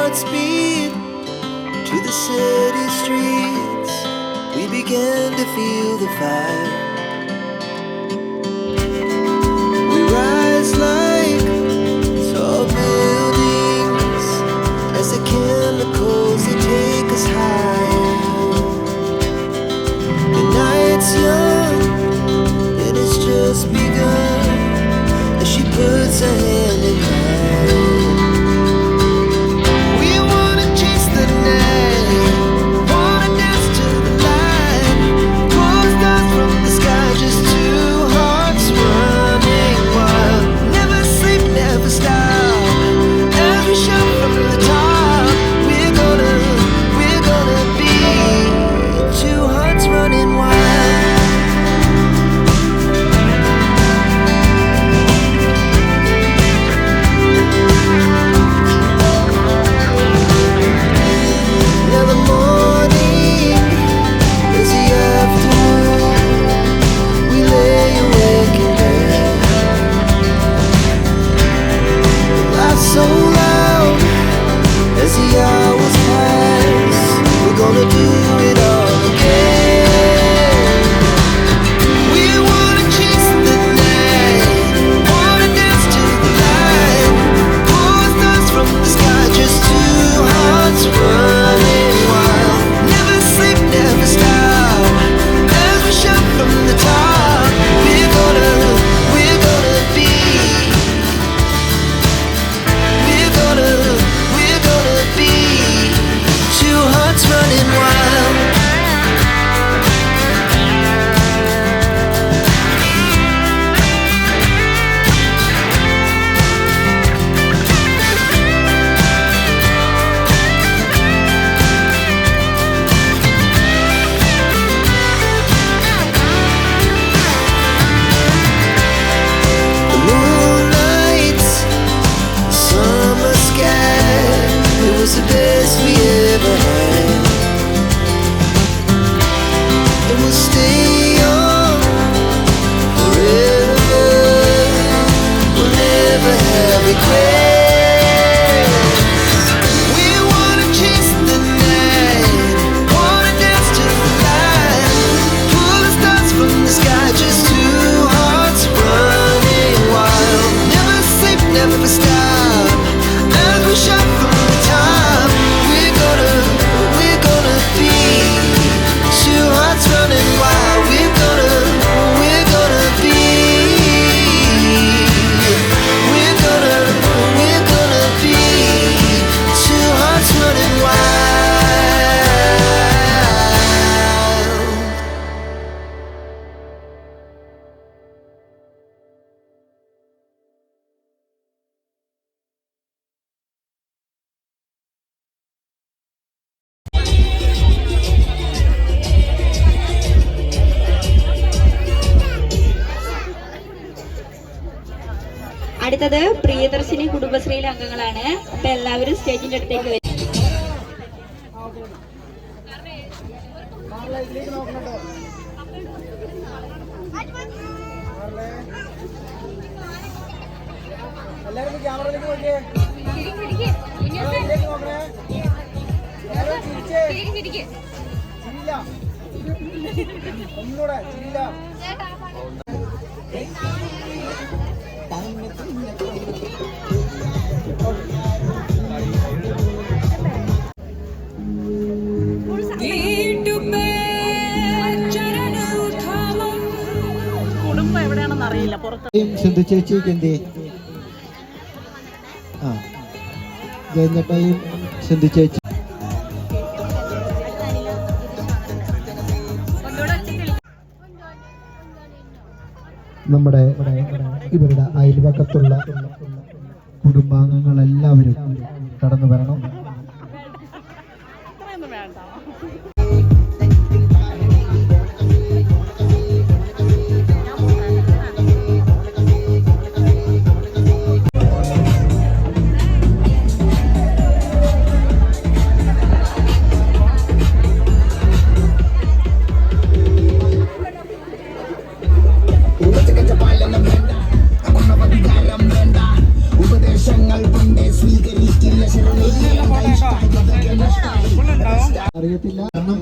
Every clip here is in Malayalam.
hearts beat to the city streets. We began to feel the fire. We rise like tall buildings as the chemicals they take us higher. The night's young and it's just begun as she puts her hand in mine. We wanna chase the night, wanna dance to the light, pull stars from the sky, just two hearts running wild. Never sleep, never stop, as we shout from the top. We're gonna be two hearts running wild. Now the morning is the afternoon. We lay awake in bed. Laugh so loud as the hours pass. We're gonna do it all again. We wanna chase the night, wanna dance to the light, pull stars from the sky, just two hearts running wild. Never sleep, never stop, as we shout from the top. We're gonna be, we're gonna be two hearts running wild. The moonlight, summer sky, it was the best we ever had. And we'll stay young forever. We'll never have regrets. We wanna chase the night, wanna dance to the light, pull the stars from the sky, just two hearts running wild. Never sleep, never stop, as we shout from the top. We're gonna be two hearts running wild. We're gonna be, we're gonna be two hearts running wild. അടുത്തത് പ്രിയദർശിനി കുടുംബശ്രീയിലെ അംഗങ്ങളാണ്. അപ്പൊ എല്ലാവരും സ്റ്റേജിന്റെ അടുത്തേക്ക് വരും. എല്ലാവരും ക്യാമറയിലേക്ക് നോക്കിയേ. നോക്കണേ. ചിരില്ല, ഒന്നുകൂടെ ചിരില്ല. കുടുംബം എവിടെയാണെന്ന് അറിയില്ല, പുറത്ത്. സിന്ധു ചേച്ചിക്ക് എന്തേ? ആ ജയന്തട്ടയും സിന്ധു ചേച്ചി. നമ്മുടെ ഇവരുടെ അയൽവക്കത്തുള്ള കുടുംബാംഗങ്ങളെല്ലാവരും കടന്നു വരണം. ഉപദേശങ്ങൾ പണ്ടേ സ്വീകരിക്കില്ല. അറിയത്തില്ല. കാരണം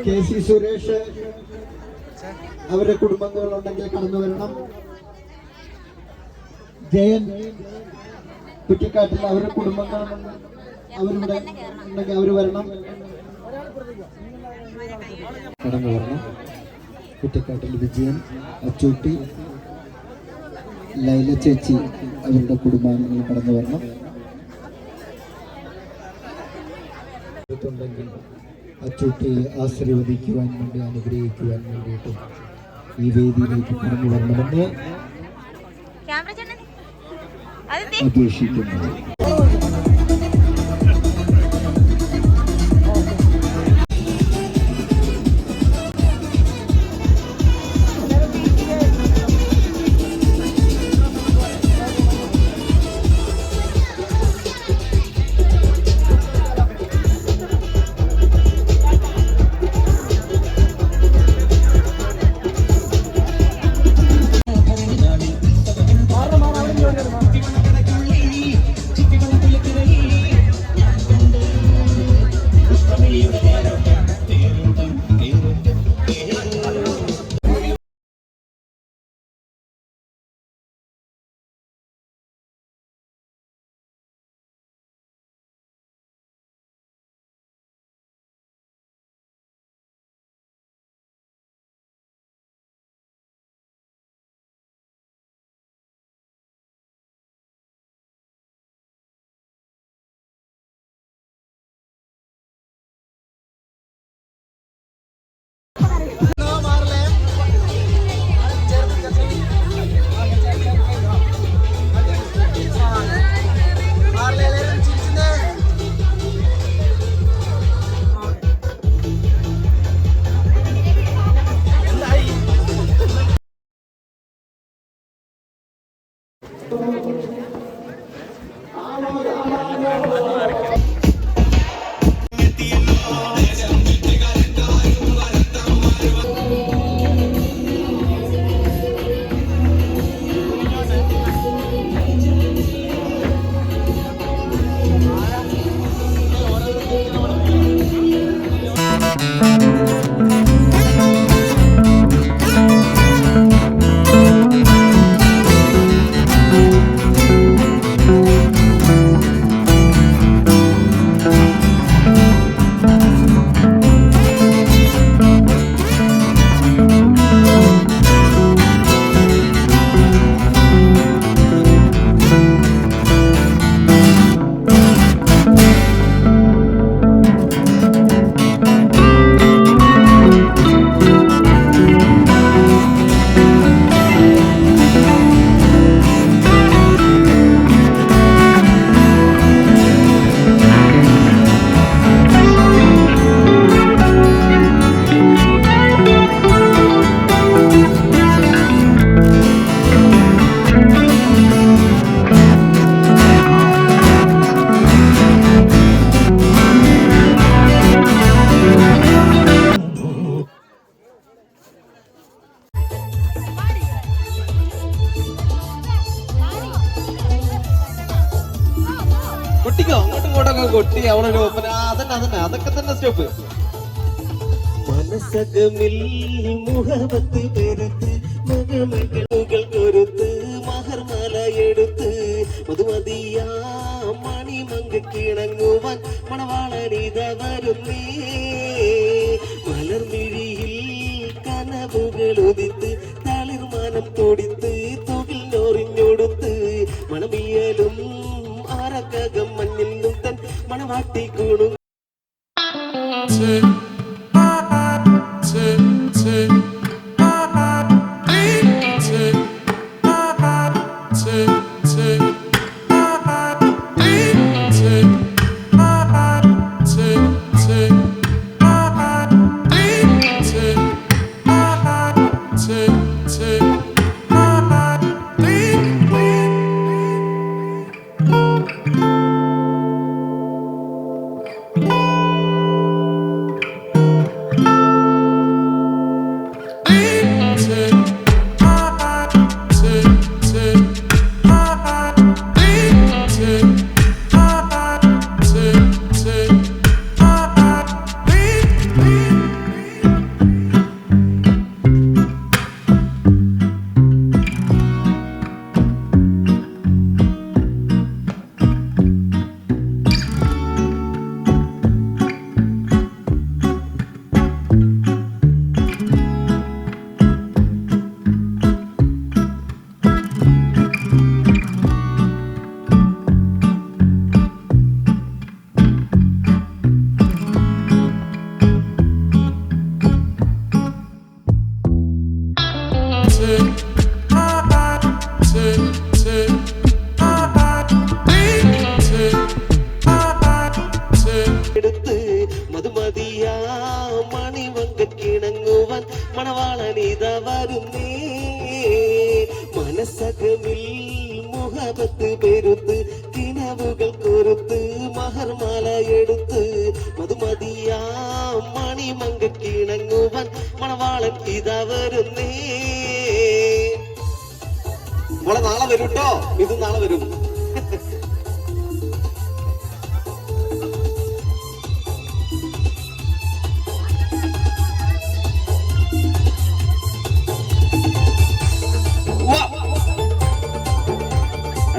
KC സുരേഷ് അവരുടെ കുടുംബങ്ങളുണ്ടെങ്കിൽ കടന്നു വരണം. ജയൻ കുറ്റിക്കാട്ടിൽ അവരുടെ കുടുംബങ്ങൾ അവരിവിടെ ഉണ്ടെങ്കിൽ അവർ വരണം, കടന്നു വരണം. കുറ്റിക്കാട്ടിൽ വിജയൻ, അച്ചൂട്ടി, ലൈല ചേച്ചി അവരുടെ കുടുംബാംഗങ്ങൾ കടന്നു വരണം. ുണ്ടെങ്കിൽ അച്ചൂട്ടിയെ ആശീർവദിക്കുവാൻ വേണ്ടി, അനുഗ്രഹിക്കുവാൻ വേണ്ടിയിട്ട് ഈ വേദിയിലേക്ക് കടന്നു വരണമെന്ന് അപേക്ഷിക്കുന്നു. കൊട്ടിക്കോ അങ്ങോട്ടും ഇങ്ങോട്ടൊക്കെ കൊട്ടി അവളൊരു ഒപ്പന അതന്നെ അതൊക്കെ തന്നെ സ്റ്റെപ്പ്. മനസ്സകമിൽ മുഹബത്ത് പെരുത്ത് മകൾ കൊരുത്ത് മഹർമല എടുത്ത് മധുമതിയാ മണിമങ്കിണങ്ങുവാൻ മണവാളനിത വരുന്നേ. മലർമിഴിയിൽ കനവുകൾ ഉദിത്ത് തളിർമാനം തൊടിത്ത് തുകിൽ നോറിഞ്ഞൊടുത്ത് മണമിയലും ആരക്കകം മഞ്ഞിൽ നൂത്തൻ മണവാട്ടി കൂണു. മനസ്സകമിൽ മുഹബത്ത് പെരുത്ത് കിണവുകൾ കൊരുത്ത് മഹർമാല എടുത്ത് മധുമതിയാ മണിമങ്ക കിണങ്ങുവാൻ മണവാളൻ ഇതാ വരുന്നേ. മോളെ നാളെ വരും കേട്ടോ, ഇത് നാളെ വരും.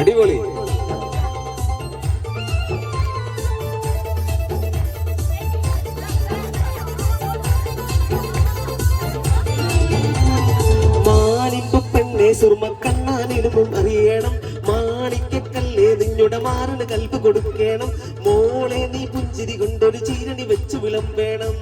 അടിപൊളി. മാനിമ്പ പെണ്ണെ സുർമ കണ്ണാനിലും അറിയണം, മാണിക്കല്ലേ നിന്നുടെ മാറിന് കൽപ്പ് കൊടുക്കണം. മോളെ നീ പുഞ്ചിരി കൊണ്ടൊരു ചീരണി വെച്ച് വിളമ്പേണം.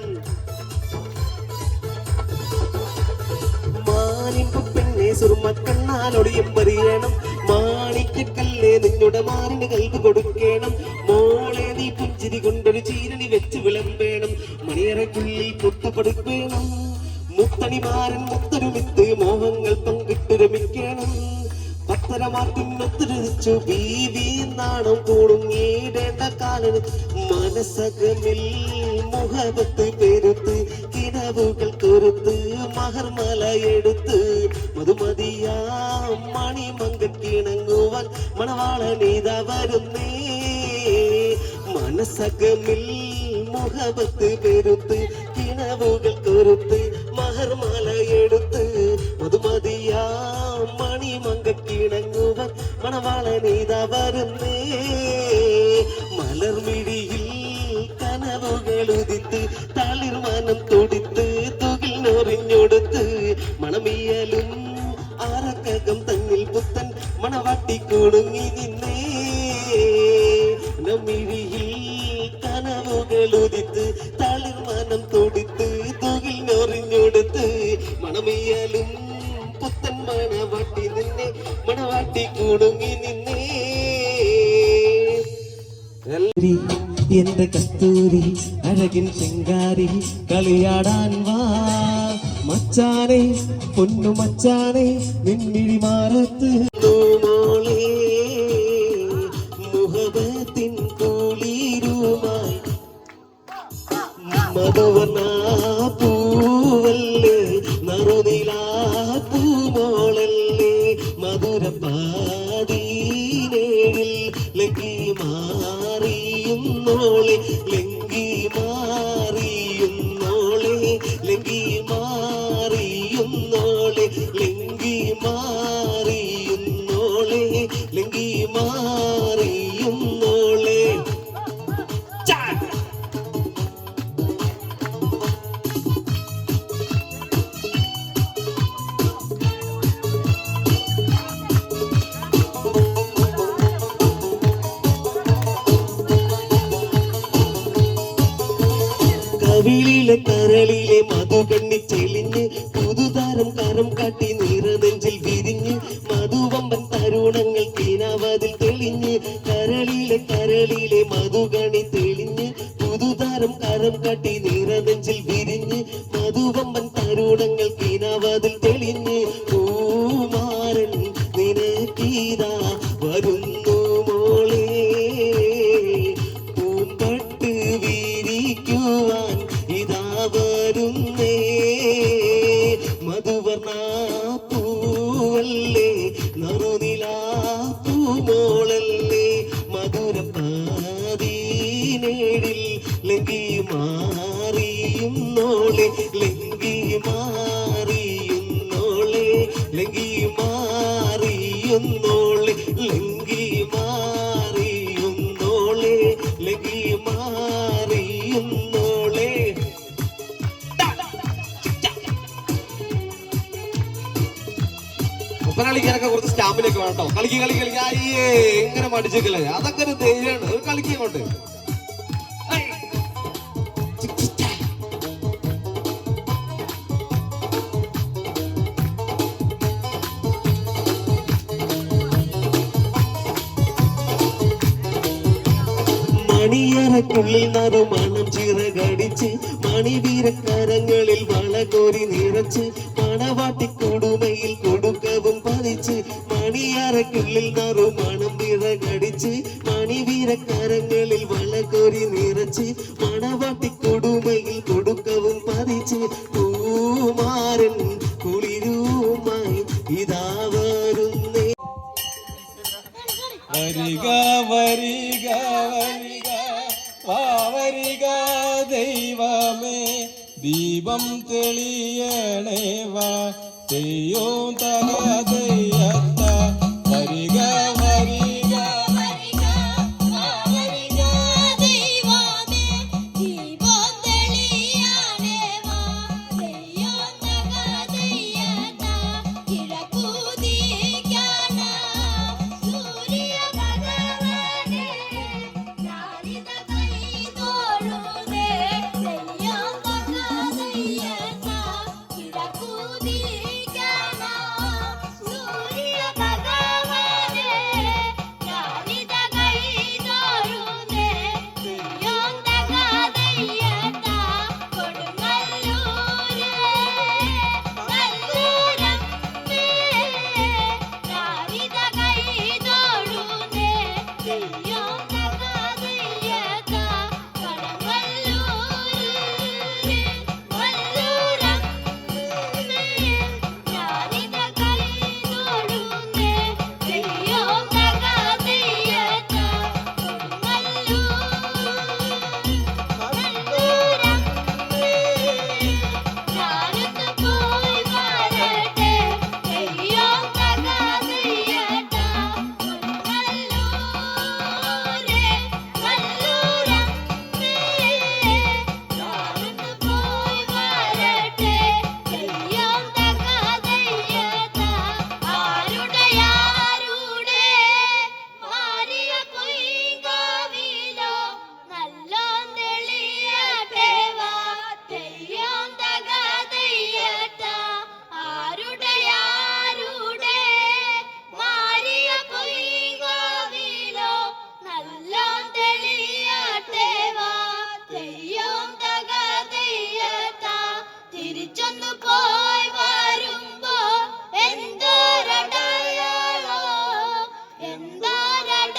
മാനിമ്പ പെണ്ണെ സുർമ കണ്ണാനൊളിയും അറിയണം, മാണിക്കല്ലേ നിന്നുടെ മാറിന് കൽപ്പ് കൊടുക്കണം. മോളെ നീ പുഞ്ചിരി കൊണ്ടൊരു ചീരണി വെച്ച് വിളമ്പേണം. മണിയറയ്ക്കുള്ളിൽ പൊട്ടുപടുക്കണം, മുത്തണിമാരൻ മുത്തൊരുമിത്ത് മോഹങ്ങൾ പങ്കിട്ടൊരുമിക്കണം. പത്തരമാറ്റിനൊത്തുരച്ചു ബീവി നാണം കൂടുങ്ങിയിടേണ്ട കാലന് മനസ്സകമിൽ മുഹബത്ത് പെരുത്ത് കിണവുകൾ കൊരുത്ത് മഹർമല എടുത്ത് മധുമതിയാ മണിമങ്ക കിണങ്ങുവാൻ മണവാളനീത വരുന്നേ. മനസ്സകമിൽ മുഹബത്ത് പെരുത്ത് കിണവുകൾ കൊരുത്ത് മഹർമാല എടുത്ത് മധുമതിയാ മണിമങ്ക കിണങ്ങുവാൻ മണവാളനീത വരുന്നേ. മലർമിഴിയിൽ കനവുകൾ ഉദിത്ത് തളിർമാനം തുടിത്ത് തുകിൽ നൊറിഞ്ഞൊടുത്ത് മണമിയലും ആരക്കകം തന്നിൽ പുത്തൻ മണവാട്ടി കുടുങ്ങി നിന്നേ. മിഴിയിൽ കനവുകൾ ഉദിത്ത് തളിർമാനം തുടിത്ത് തുകിൽ നൊറിഞ്ഞൊടുത്ത് മണമിയലും പുത്തൻ മണവാട്ടി നിന്നെ മണവാട്ടി കുടുങ്ങി നിന്നേ. എന്റെ കസ്തൂരി അഴകിൻ ശൃംഗാരി കളിയാടാൻ വാ മച്ചാനെ പൊന്നു മച്ചാനെ നിൻമിഴി മാറത്ത് മോളെ മുഹബത്തിൻ കുളിരുമായി മധുവർണ്ണ പൂവല്ലേ നറുനിലാ പൂമോളല്ലേ മധുരപ്പാതീനേഴിൽ ലങ്കി മാറിയുന്നോളെ ലങ്കി മാറിയുന്നോളെ ലങ്കി മാറിയുന്നോളെ ലങ്കി മാറിയുന്നോളെ ലങ്കി മാറിയുന്നോളെ. കവിളിലെ കരളിലെ മധുകണ്ണി ചെളിഞ്ഞ് പുതുതാരം കരം കാട്ടി നിറനെഞ്ചിൽ വിരിഞ്ഞ് മധുവമ്പൻ തരുണങ്ങൾ കിനാവതിൽ തെളിഞ്ഞ് കരളിലെ മധുകണി തെളിഞ്ഞ് പുതുതാരം കരം കാട്ടി നിറനെഞ്ചിൽ വിരിഞ്ഞ് മധുവമ്പൻ തരുണങ്ങൾ കിനാവതിൽ തെളിഞ്ഞ് പൂമാരൻ നിനക്കീതാ വരുന്നു മോളെ പൂമ്പട്ട് വിരിക്കുവാൻ ഇതാ വരുന്നേ. മധുവർണ്ണ പൂവല്ലേ നറുനിലാ പൂമോളല്ലേ മധുരപ്പാതീനേഴിൽ ലങ്കി മാറിയുന്നോളെ ലങ്കി മാറിയുന്നോളെ ലങ്കി മാറിയുന്നോളെ ലങ്കി മാറിയുന്നോളെ ലങ്കി മാറിയുന്നോളെ. ഒപ്പന കളിക്കാനൊക്കെ കുറച്ച് സ്റ്റാമ്പിലൊക്കെ വേണം. കളിക്ക് കളി കളിക്ക അയ്യേ എങ്ങനെ മടിച്ചേക്കല്ലേ, അതൊക്കെ ഒരു ധൈര്യമാണ് കളിക്കോട്ട്. മണിയറക്കുള്ളിൽ നറുമണം ചിറകടിച്ച് മണിവീരക്കരങ്ങളിൽ വളകോരി നിറച്ച് മണവാട്ടി കൊടുമയിൽ കൊടുക്കവും പതിച്ച് മണിയറയ്ക്കുള്ളിൽ നറുമണം വിറകടിച്ച് മണിവീരക്കാരങ്ങളിൽ വളകോരി നിറച്ച് മണവാട്ടി കൊടുമയിൽ കൊടുക്കവും പതിച്ച് പൂമാരൻ കുളിരുമായി ഇതാ വരുന്നേ. വരിക വരിക വരിക വരിക ദൈവമേ ദീപം തെളിയണേ വാ തെയ്യോ തകതയ്യത്ത വരിക വരിക വരിക ദൈവമേ ദീപം തെളിയണേ വാ തെയ്യോ തകതയ്യത്ത കിഴക്കുദിക്കാന സൂര്യ ഭഗവാനേ നാരിത കൈതോഴുന്നേ തെയ്യോ തകതയ്യത്ത കിഴക്കുദിക്കാന സൂര്യ ഭഗവാനേ നാരിത കൈതോഴുന്നേ തെയ്യോ തകതയ്യത്ത കൊടുങ്ങല്ലൂരേ നല്ലൂരമ്മേ നാരിത കൈതോഴുന്നേ തെയ്യോ തകതയ്യത്ത കൊടുങ്ങല്ലൂരേ നല്ലൂരമ്മേ നാരിത കൈതോഴുന്നേ തെയ്യോ തകതയ്യത്ത ഞാനൊന്ന് പോയി വരട്ടെ തെയ്യോ തകതയ്യത്ത നല്ലൂരേ നല്ലൂരമ്മേ ഞാനൊന്ന് പോയി വരട്ടെ തെയ്യോ തകതയ്യത്ത ആരുടെ മാറിയ പൊയ്കാവിലോ നല്ലോം തെളിയട്ടെ വാ തെയ്യോ തകതയ്യത്ത ആരുടെ മാറിയ പൊയ്കാവിലോ നല്ലോം തെളിയട്ടെ വാ തെയ്യോ തകതയ്യത്ത തിരിച്ചൊന്നു പോയി വരുമ്പോ എന്തോരടയാളോ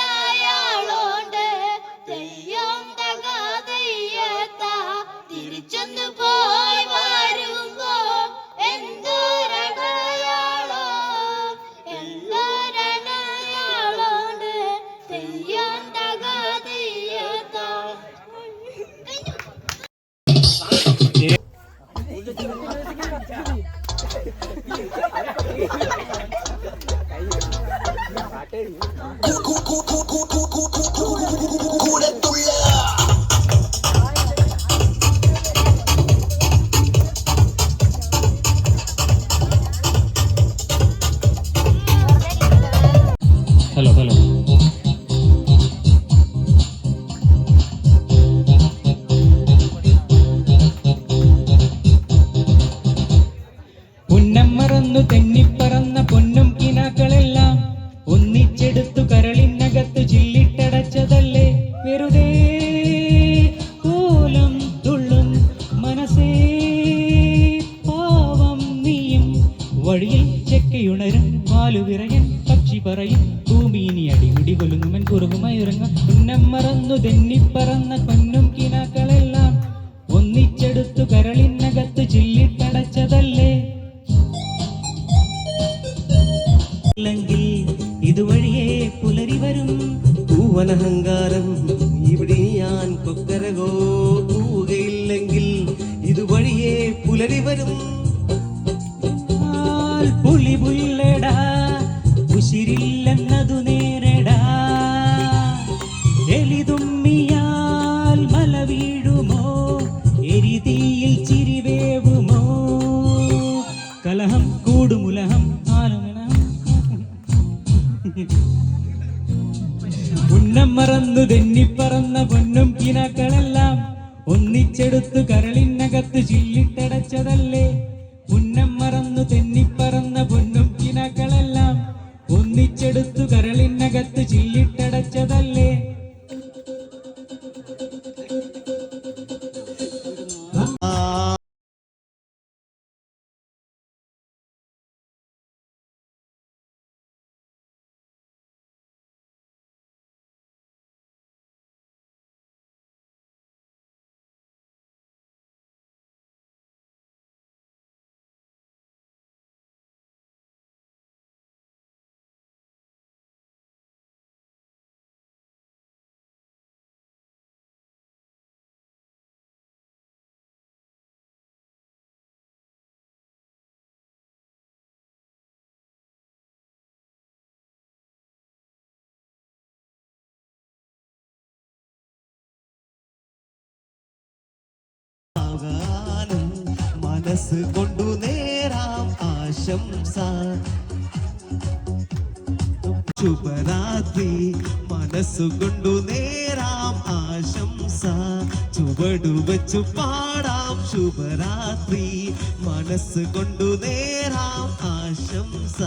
എന്തോരടയാളോണ്ട് തെയ്യോ തകതയ്യത്ത തിരിച്ചൊന്നു പോയി വരുമ്പോ എന്തോരടയാളോ എന്തോരടയാളോണ്ട് തെയ്യോ തകതയ്യത്ത ഹലോ ഹലോ പുന്നം മറന്നു തെന്നിപ്പറന്ന പൊന്നും കിനാക്കളെല്ലാം ഒന്നിച്ചെടുത്തു കരളിനകത്ത് ചില്ലിട്ടടച്ചതല്ലേ വെറുതെ കോലം തുള്ളും മനസ്സേ പാവം നീയും വഴിയിൽ ചെക്കയുണരും പാലുവിറയൻ പക്ഷി പറയും ഭൂമിയിനി അടിമുടി കൊലുങ്ങുമൻ കുറുകുമായി ഉറങ്ങ പുന്നം മറന്നു തെന്നിപ്പറന്ന പൊന്നും കിനാക്കളെല്ലാം ഒന്നിച്ചെടുത്തു കരളിനകത്ത് ചില്ലിട്ടടച്ചതല്ലേ ിൽ ഇതുവഴിയേ പുലരി വരും പൂവനഹങ്കാരം ഇവിടെ ഞാൻ കൊക്കരകോ പോവുകയില്ലെങ്കിൽ ഇതുവഴിയേ പുലരി വരും പുലി പുല്ലടാ ഉശിരില്ലെന്നതു നേരടാ എലിതുമ്മിയാൽ മല വീഴുമോ എരിതീയിൽ ചിരിവേവുമോ കലഹം കൂടുമുലഹം ഉന്നം മറന്നു തെന്നിപ്പറന്ന പൊന്നും കിനാക്കളെല്ലാം ഒന്നിച്ചെടുത്തു കരളിനകത്ത് ചില്ലിട്ടടച്ചതല്ലേ ഉന്നം മറന്നു തെന്നിപ്പറന്ന പൊന്നും കിനാക്കളെല്ലാം ഒന്നിച്ചെടുത്തു കരളിനകത്ത് ചില്ലിട്ടടച്ചതല്ലേ ഗാനം മനസ്സ് കൊണ്ടു നേരാം ആശംസ ശുഭരാത്രി മനസ്സുകൊണ്ടു നേരാം ആശംസ ചുവടു വെച്ചു പാടാം ശുഭരാത്രി മനസ്സുകൊണ്ടു നേരാം ആശംസ